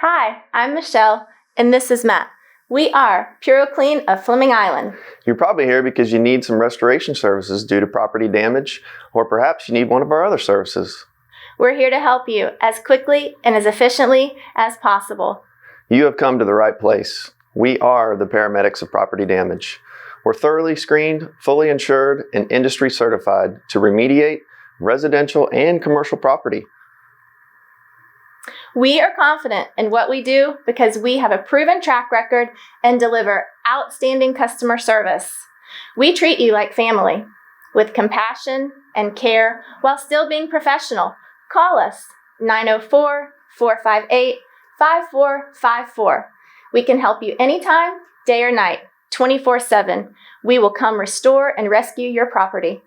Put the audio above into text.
Hi, I'm Michelle, and this is Matt. We are PuroClean of Fleming Island. You're probably here because you need some restoration services due to property damage, or perhaps you need one of our other services. We're here to help you as quickly and as efficiently as possible. You have come to the right place. We are the paramedics of property damage. We're thoroughly screened, fully insured, and industry certified to remediate residential and commercial property. We are confident in what we do because we have a proven track record and deliver outstanding customer service. We treat you like family with compassion and care while still being professional. Call us 904-458-5454. We can help you anytime, day or night, 24/7. We will come restore and rescue your property.